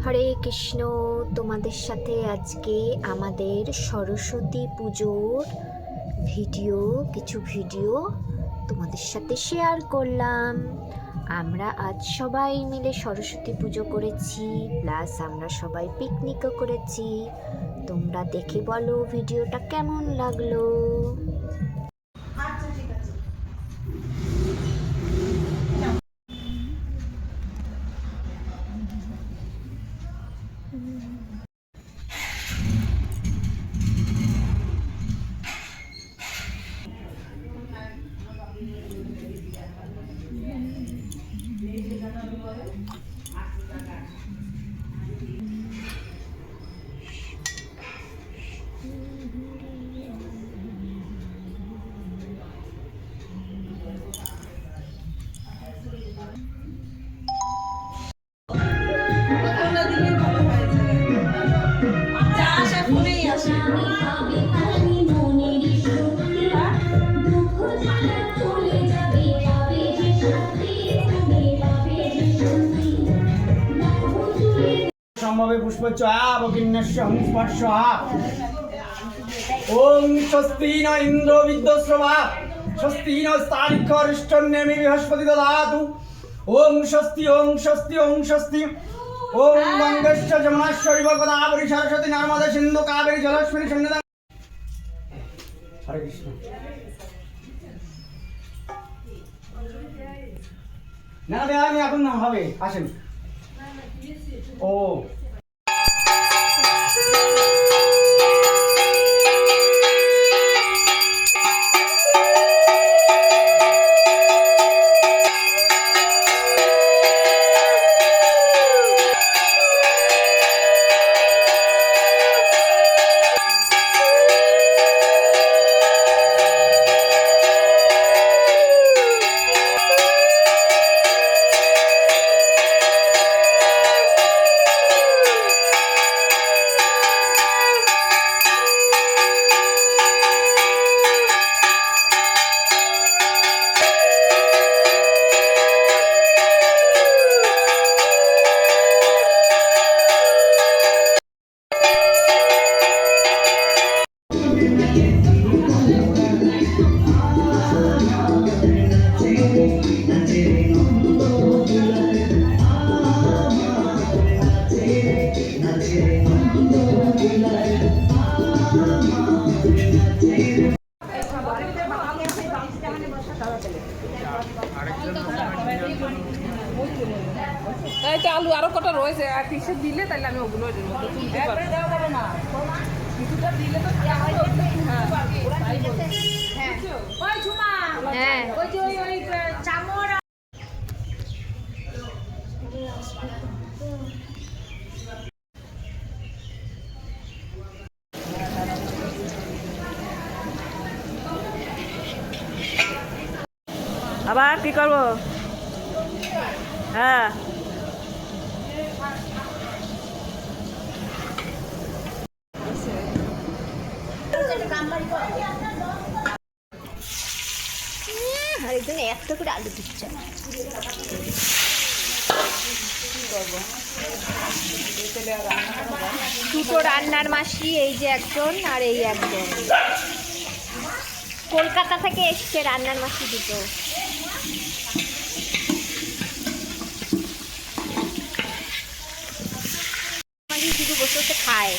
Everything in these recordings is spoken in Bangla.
হরে কৃষ্ণ। তোমাদের সাথে আজকে আমাদের সরস্বতী পুজোর কিছু ভিডিও তোমাদের সাথে শেয়ার করলাম। আমরা আজ সবাই মিলে সরস্বতী পুজো করেছি, প্লাস আমরা সবাই পিকনিকও করেছি। তোমরা দেখে বলো ভিডিওটা কেমন লাগলো। সম্ভবে পুষ্পচয়াবকিন্যস্য সংস্পর্শः। ওম স্বস্তি ন ইন্দ্র বিদ্যস্রবা স্বস্তি ন স্তারিক্ষরিষ্টন্যমি বৃহস্পতি দদাতু। ওম স্বস্তি ওম স্বস্তি ওম স্বস্তি। ওম গঙ্গস্য যমুনাশ্বৈব গোদাবরী সরস্বতী নর্মদা সিন্ধু কাবেরী জলস্মিনী সন্নিধান। হরে কৃষ্ণ। না দেওয়া এখন না হবে, আসেন। ও আলু আরো কটা রয়েছে, আর পিসে দিলে তাহলে আমি ওগুলো তুলতে পারবো না। কিছুটা দিলে তো আবার কি করবো? হ্যাঁ আরেকজন একটা করে আলু দিচ্ছে। দুটো রান্নার মাসি, এই যে একজন আর এই একজন কলকাতা থেকে এসছে রান্নার মাসি দুটো। শুধু বসে বসে খায়।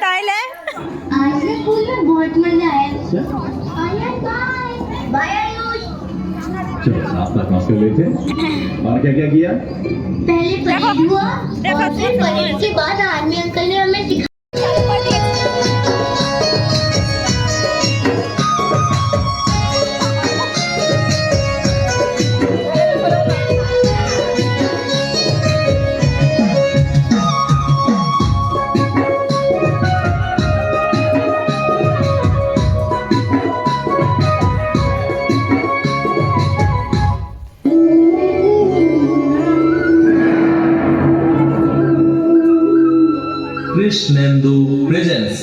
তাইলে आज मैं स्कूल में बहुत मजा आया। बाय आयुष। चलो नाश्ता क्लास कर लेते हैं। और क्या क्या किया? पहले परेड हुआ और फिर परेड के बाद आर्मी अंकल ने हमें सिखाया। Krishnendu presents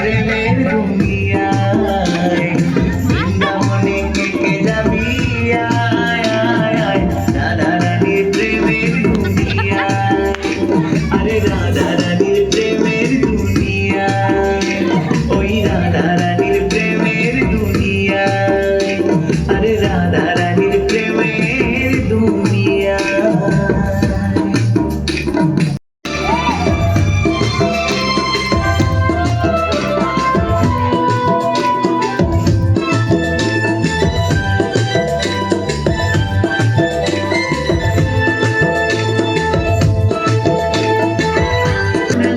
প্রেমের দুনিয়ায় বৃন্দাবনে থেকে যাবি আয় আয় আয় রাধা রানীর প্রেমের দুনিয়ায় আরে রাধা রানীর প্রেমের দুনিয়ায় ওই রাধা রানীর প্রেমের দুনিয়ায় আরে রাধা রানীর প্রেমের দুনিয়ায়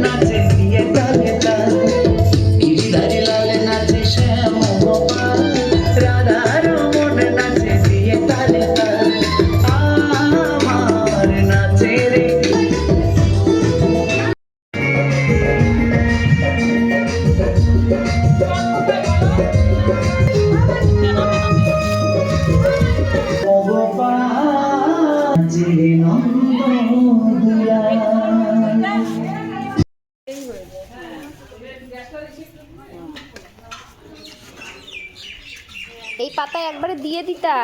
নাচে দিয়ে তালে তাল গিরিধারী লাল নাচে শ্যাম গোপাল রাধা রমন নাচে দিয়ে তালে তাল আমার নাচে রে ও গোপাল যে নন্দ দুলাল এই পাতায় একবারে দিয়ে দিতা।